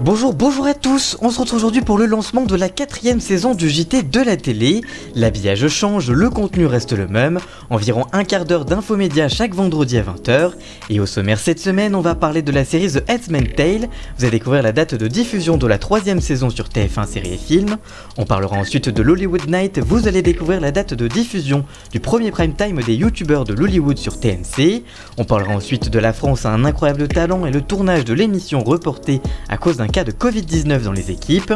Bonjour à tous, on se retrouve aujourd'hui pour le lancement de la 4ème saison du JT de la télé. L'habillage change, le contenu reste le même, environ un quart d'heure d'infomédia chaque vendredi à 20h. Et au sommaire cette semaine, on va parler de la série The Handmaid's Tale, vous allez découvrir la date de diffusion de la 3ème saison sur TF1 série et film. On parlera ensuite de l'Hollywood Night, vous allez découvrir la date de diffusion du premier prime time des youtubeurs de l'Hollywood sur TMC. On parlera ensuite de La France a un incroyable talent et le tournage de l'émission reporté à cause d'un cas de Covid-19 dans les équipes.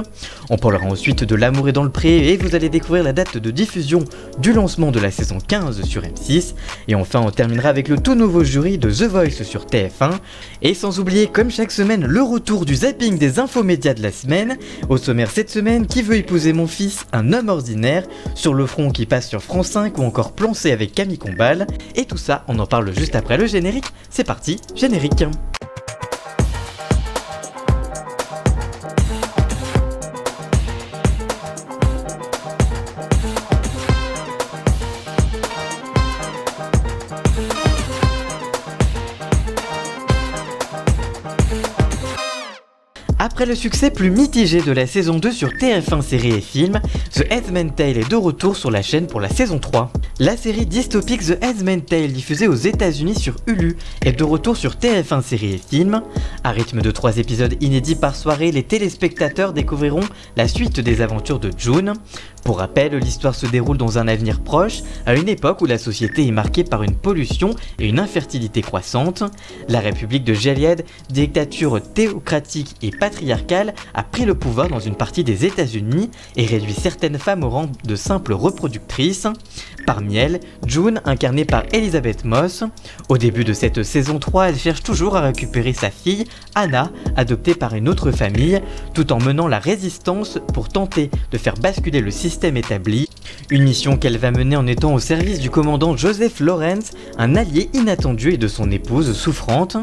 On parlera ensuite de L'amour est dans le pré et vous allez découvrir la date de diffusion du lancement de la saison 15 sur M6. Et enfin on terminera avec le tout nouveau jury de The Voice sur TF1. Et sans oublier comme chaque semaine le retour du zapping des infomédias de la semaine. Au sommaire cette semaine, Qui veut épouser mon fils, un homme ordinaire, Sur le front qui passe sur France 5 ou encore Plan C avec Camille Combal. Et tout ça on en parle juste après le générique. C'est parti, générique. Après le succès plus mitigé de la saison 2 sur TF1 série et film, The Handmaid's Tale est de retour sur la chaîne pour la saison 3. La série dystopique The Handmaid's Tale diffusée aux États-Unis sur Hulu est de retour sur TF1 série et film. À rythme de 3 épisodes inédits par soirée, les téléspectateurs découvriront la suite des aventures de June. Pour rappel, l'histoire se déroule dans un avenir proche, à une époque où la société est marquée par une pollution et une infertilité croissante. La République de Gilead, dictature théocratique et patriarcale, a pris le pouvoir dans une partie des États-Unis et réduit certaines femmes au rang de simples reproductrices. Parmi elles, June, incarnée par Elisabeth Moss. Au début de cette saison 3, elle cherche toujours à récupérer sa fille, Anna, adoptée par une autre famille, tout en menant la résistance pour tenter de faire basculer le système établi. Une mission qu'elle va mener en étant au service du commandant Joseph Lawrence, un allié inattendu et de son épouse souffrante.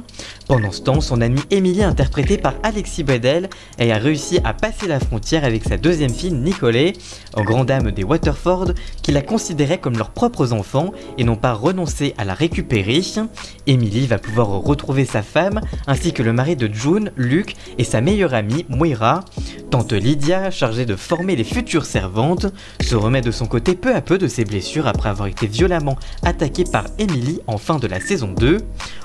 Pendant ce temps, son amie Emily, interprétée par Alexis Bledel, a réussi à passer la frontière avec sa deuxième fille Nicolette, en grande dame des Waterford, qui la considéraient comme leurs propres enfants et n'ont pas renoncé à la récupérer. Emily va pouvoir retrouver sa femme, ainsi que le mari de June, Luke, et sa meilleure amie Moira. Tante Lydia, chargée de former les futures servantes, se remet de son côté peu à peu de ses blessures après avoir été violemment attaquée par Emily en fin de la saison 2.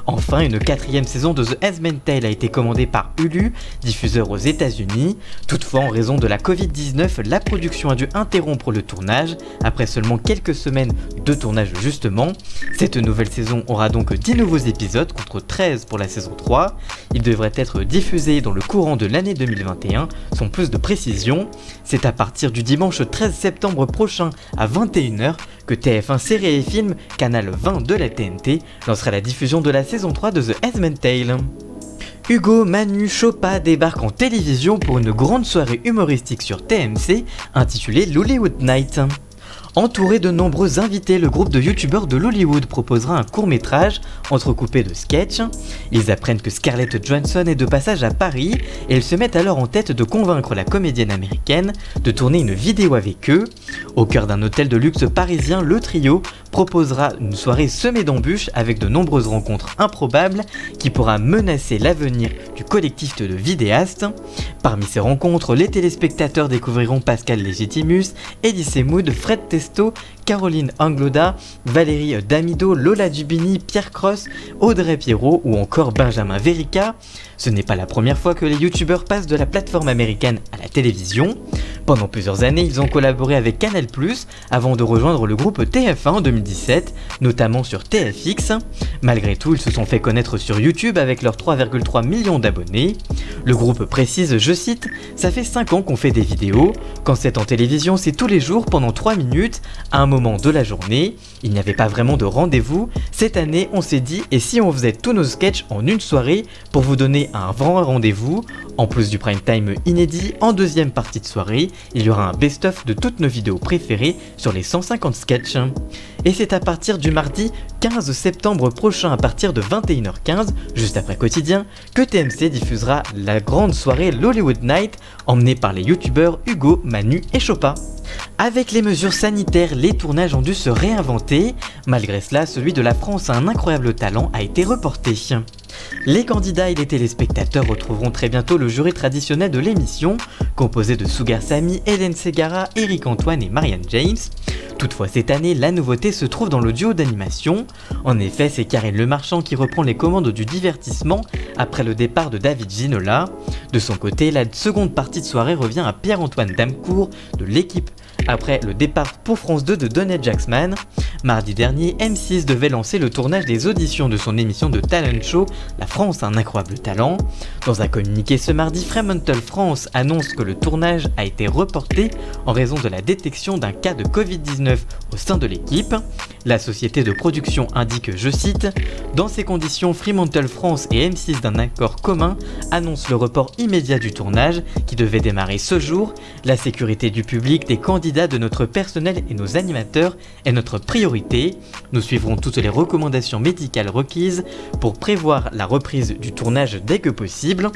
Enfin, une 4ème saison de The Handmaid's Tale a été commandée par Hulu, diffuseur aux États-Unis. Toutefois, en raison de la Covid-19, la production a dû interrompre le tournage après seulement quelques semaines de tournage justement. Cette nouvelle saison aura donc 10 nouveaux épisodes contre 13 pour la saison 3. Ils devraient être diffusés dans le courant de l'année 2021, sans plus de précision. C'est à partir du dimanche 13 septembre prochain à 21h que TF1 série et film, canal 20 de la TNT, lancera la diffusion de la saison 3 de The Handmaid's Tale. Hugo, Manu, Chopin débarquent en télévision pour une grande soirée humoristique sur TMC intitulée l'Hollywood Night. Entouré de nombreux invités, le groupe de youtubeurs de l'Hollywood proposera un court-métrage entrecoupé de sketchs. Ils apprennent que Scarlett Johansson est de passage à Paris et ils se mettent alors en tête de convaincre la comédienne américaine de tourner une vidéo avec eux. Au cœur d'un hôtel de luxe parisien, le trio proposera une soirée semée d'embûches avec de nombreuses rencontres improbables qui pourra menacer l'avenir du collectif de vidéastes. Parmi ces rencontres, les téléspectateurs découvriront Pascal Légitimus, Elie Semoud, Fred Testo, Caroline Angloda, Valérie Damido, Lola Dubini, Pierre Cross, Audrey Pirot ou encore Benjamin Verica. Ce n'est pas la première fois que les youtubeurs passent de la plateforme américaine à la télévision. Pendant plusieurs années, ils ont collaboré avec Canal+, avant de rejoindre le groupe TF1 en 2017, notamment sur TFX. Malgré tout, ils se sont fait connaître sur YouTube avec leurs 3,3 millions d'abonnés. Le groupe précise, je cite, « Ça fait 5 ans qu'on fait des vidéos. Quand c'est en télévision, c'est tous les jours pendant 3 minutes, à un moment de la journée. Il n'y avait pas vraiment de rendez-vous. Cette année, on s'est dit, et si on faisait tous nos sketchs en une soirée pour vous donner un vrai rendez-vous. En plus du prime time inédit, en deuxième partie de soirée, il y aura un best-of de toutes nos vidéos préférées sur les 150 sketchs. Et c'est à partir du mardi 15 septembre prochain à partir de 21h15, juste après Quotidien, que TMC diffusera la grande soirée l'Hollywood Night, emmenée par les youtubeurs Hugo, Manu et Chopin. Avec les mesures sanitaires, les tournages ont dû se réinventer. Malgré cela, celui de La France a un incroyable talent a été reporté. Les candidats et les téléspectateurs retrouveront très bientôt le jury traditionnel de l'émission, composé de Sugar Sammy, Hélène Ségara, Eric Antoine et Marianne James. Toutefois cette année, la nouveauté se trouve dans le duo d'animation. En effet, c'est Karine Lemarchand qui reprend les commandes du divertissement après le départ de David Ginola. De son côté, la seconde partie de soirée revient à Pierre-Antoine Damcourt de l'équipe après le départ pour France 2 de Donald Jacksman. Mardi dernier, M6 devait lancer le tournage des auditions de son émission de talent show La France a un incroyable talent. Dans un communiqué ce mardi, Fremantle France annonce que le tournage a été reporté en raison de la détection d'un cas de Covid-19 au sein de l'équipe. La société de production indique, je cite, « Dans ces conditions, Fremantle France et M6 d'un accord commun annoncent le report immédiat du tournage qui devait démarrer ce jour. La sécurité du public, des candidats, de notre personnel et nos animateurs est notre priorité. Nous suivrons toutes les recommandations médicales requises pour prévoir la reprise du tournage dès que possible. »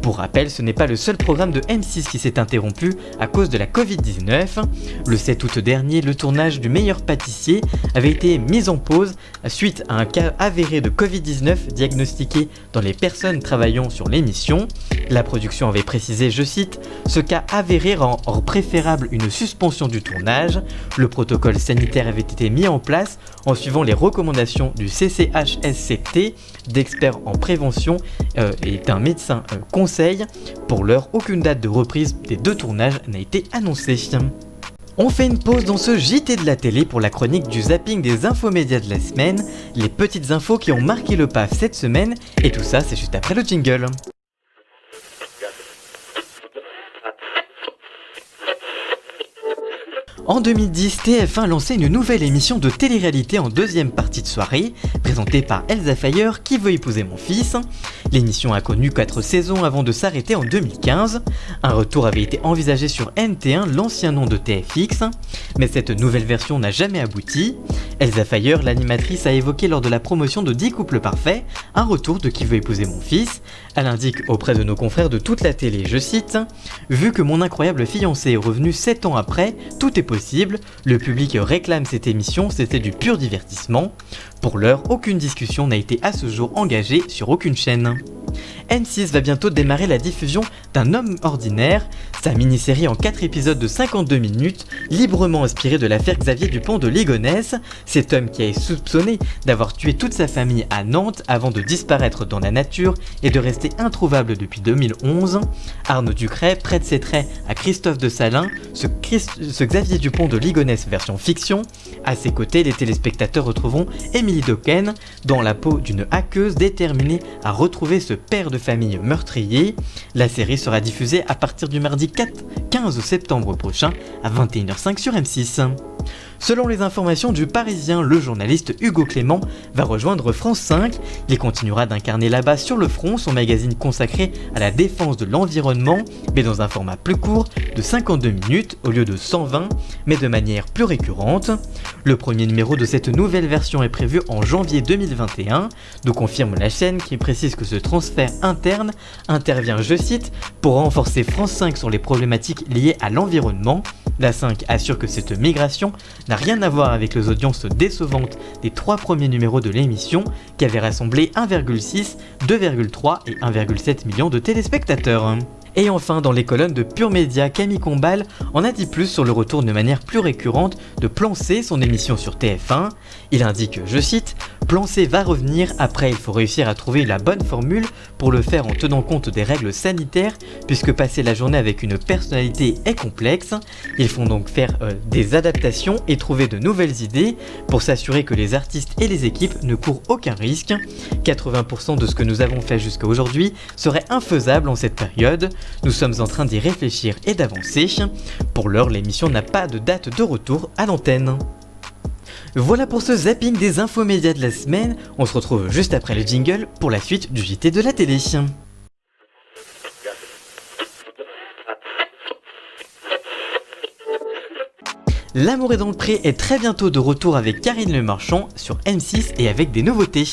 Pour rappel, ce n'est pas le seul programme de M6 qui s'est interrompu à cause de la Covid-19. Le 7 août dernier, le tournage du meilleur pâtissier avait été mis en pause suite à un cas avéré de Covid-19 diagnostiqué dans les personnes travaillant sur l'émission. La production avait précisé, je cite, « Ce cas avéré rend préférable une suspension du tournage. Le protocole sanitaire avait été mis en place en suivant les recommandations du CCHSCT, d'experts en prévention et d'un médecin conseil. Pour l'heure, aucune date de reprise des deux tournages n'a été annoncée. » On fait une pause dans ce JT de la télé pour la chronique du zapping des infomédias de la semaine, les petites infos qui ont marqué le PAF cette semaine, et tout ça c'est juste après le jingle. En 2010, TF1 lançait une nouvelle émission de télé-réalité en deuxième partie de soirée, présentée par Elsa Fayer, Qui veut épouser mon fils. L'émission a connu 4 saisons avant de s'arrêter en 2015. Un retour avait été envisagé sur NT1, l'ancien nom de TFX, mais cette nouvelle version n'a jamais abouti. Elsa Fayer, l'animatrice, a évoqué lors de la promotion de 10 couples parfaits un retour de Qui veut épouser mon fils. Elle indique auprès de nos confrères de toute la télé, je cite, « Vu que mon incroyable fiancé est revenu 7 ans après, tout est possible, le public réclame cette émission, c'était du pur divertissement. Pour l'heure, aucune discussion n'a été à ce jour engagée sur aucune chaîne. » M6 va bientôt démarrer la diffusion d'Un homme ordinaire, sa mini-série en 4 épisodes de 52 minutes, librement inspirée de l'affaire Xavier Dupont de Ligonnès, cet homme qui est soupçonné d'avoir tué toute sa famille à Nantes avant de disparaître dans la nature et de rester introuvable depuis 2011. Arnaud Ducret prête ses traits à Christophe de Salin, ce Xavier Dupont de Ligonnès version fiction. À ses côtés, les téléspectateurs retrouveront Émilie Dequesne dans la peau d'une hackeuse déterminée à retrouver ce père de famille meurtrier. La série sera diffusée à partir du mardi 15 septembre prochain à 21h05 sur M6. Selon les informations du Parisien, le journaliste Hugo Clément va rejoindre France 5. Il continuera d'incarner là-bas sur le front son magazine consacré à la défense de l'environnement, mais dans un format plus court de 52 minutes au lieu de 120, mais de manière plus récurrente. Le premier numéro de cette nouvelle version est prévu en janvier 2021, nous confirme la chaîne qui précise que ce transfert interne intervient, je cite, pour renforcer France 5 sur les problématiques liées à l'environnement. La 5 assure que cette migration n'a rien à voir avec les audiences décevantes des 3 premiers numéros de l'émission qui avaient rassemblé 1,6, 2,3 et 1,7 millions de téléspectateurs. Et enfin, dans les colonnes de Pure Média, Camille Combal en a dit plus sur le retour de manière plus récurrente de Plan C, son émission sur TF1. Il indique, je cite, « Plan C va revenir, après il faut réussir à trouver la bonne formule pour le faire en tenant compte des règles sanitaires, puisque passer la journée avec une personnalité est complexe. Ils font donc faire des adaptations et trouver de nouvelles idées pour s'assurer que les artistes et les équipes ne courent aucun risque. 80% de ce que nous avons fait jusqu'à aujourd'hui serait infaisable en cette période. Nous sommes en train d'y réfléchir et d'avancer. Pour l'heure, l'émission n'a pas de date de retour à l'antenne. » Voilà pour ce zapping des infomédias de la semaine. On se retrouve juste après le jingle pour la suite du JT de la télé. L'amour est dans le pré est très bientôt de retour avec Karine Lemarchand sur M6 et avec des nouveautés.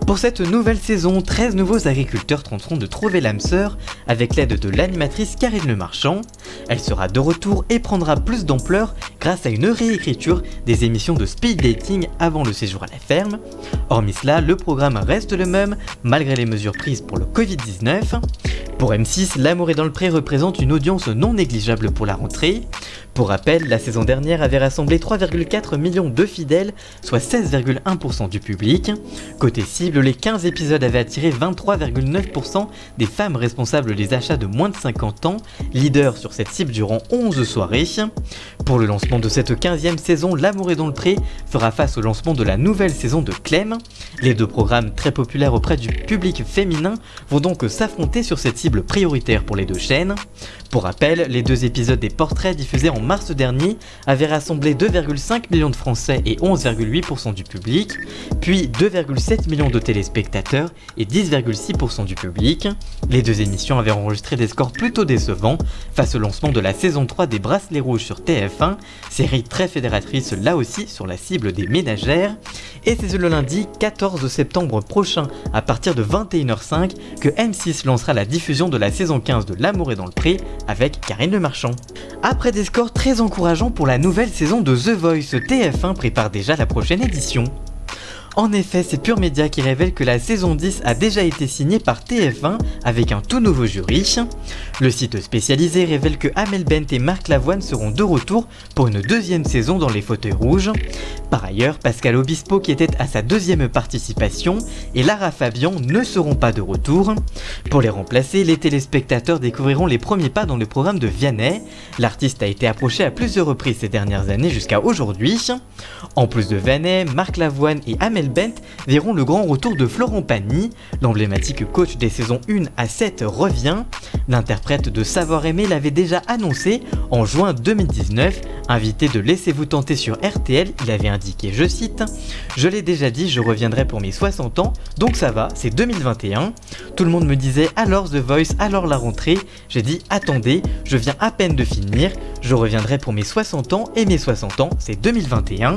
Pour cette nouvelle saison, 13 nouveaux agriculteurs tenteront de trouver l'âme sœur avec l'aide de l'animatrice Karine Le Marchand. Elle sera de retour et prendra plus d'ampleur grâce à une réécriture des émissions de speed dating avant le séjour à la ferme. Hormis cela, le programme reste le même malgré les mesures prises pour le Covid-19. Pour M6, L'amour est dans le pré représente une audience non négligeable pour la rentrée. Pour rappel, la saison dernière avait rassemblé 3,4 millions de fidèles, soit 16,1% du public. Côté cible, les 15 épisodes avaient attiré 23,9% des femmes responsables des achats de moins de 50 ans, leader sur cette cible durant 11 soirées. Pour le lancement de cette 15e saison, L'amour est dans le pré fera face au lancement de la nouvelle saison de Clem. Les deux programmes très populaires auprès du public féminin vont donc s'affronter sur cette cible prioritaire pour les deux chaînes. Pour rappel, les deux épisodes des portraits diffusés en mars dernier avaient rassemblé 2,5 millions de Français et 11,8% du public, puis 2,7 millions de téléspectateurs et 10,6% du public. Les deux émissions avaient enregistré des scores plutôt décevants face au lancement de la saison 3 des Bracelets Rouges sur TF1, série très fédératrice là aussi sur la cible des ménagères. Et c'est le lundi 14 septembre prochain à partir de 21h05 que M6 lancera la diffusion de la saison 15 de L'amour est dans le pré avec Karine Le Marchand. Après des scores très encourageants pour la nouvelle saison de The Voice, TF1 prépare déjà la prochaine édition. En effet, c'est Pure Média qui révèle que la saison 10 a déjà été signée par TF1 avec un tout nouveau jury. Le site spécialisé révèle que Amel Bent et Marc Lavoine seront de retour pour une deuxième saison dans les fauteuils rouges. Par ailleurs, Pascal Obispo qui était à sa deuxième participation et Lara Fabian ne seront pas de retour. Pour les remplacer, les téléspectateurs découvriront les premiers pas dans le programme de Vianney. L'artiste a été approché à plusieurs reprises ces dernières années jusqu'à aujourd'hui. En plus de Vianney, Marc Lavoine et Amel Bent verront le grand retour de Florent Pagny. L'emblématique coach des saisons 1 à 7 revient. L'interprète de Savoir aimer l'avait déjà annoncé en juin 2019. Invité de Laissez-vous tenter sur RTL, il avait indiqué, je cite « Je l'ai déjà dit, je reviendrai pour mes 60 ans, donc ça va, c'est 2021. » Tout le monde me disait « Alors The Voice, alors la rentrée ?» J'ai dit « Attendez, je viens à peine de finir, je reviendrai pour mes 60 ans et mes 60 ans, c'est 2021. »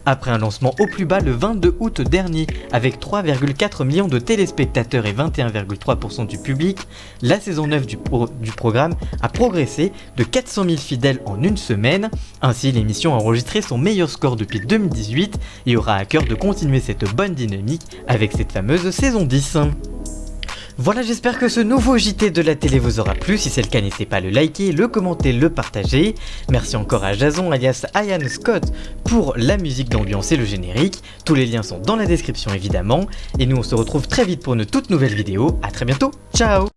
Après un lancement au plus bas le 22 août dernier avec 3,4 millions de téléspectateurs et 21,3% du public, la saison 9 du programme a progressé de 400 000 fidèles en une semaine. Ainsi, l'émission a enregistré son meilleur score depuis 2018 et aura à cœur de continuer cette bonne dynamique avec cette fameuse saison 10. Voilà, j'espère que ce nouveau JT de la télé vous aura plu. Si c'est le cas, n'hésitez pas à le liker, le commenter, le partager. Merci encore à Jason alias Ian Scott pour la musique d'ambiance et le générique. Tous les liens sont dans la description évidemment. Et nous on se retrouve très vite pour une toute nouvelle vidéo. A très bientôt, ciao.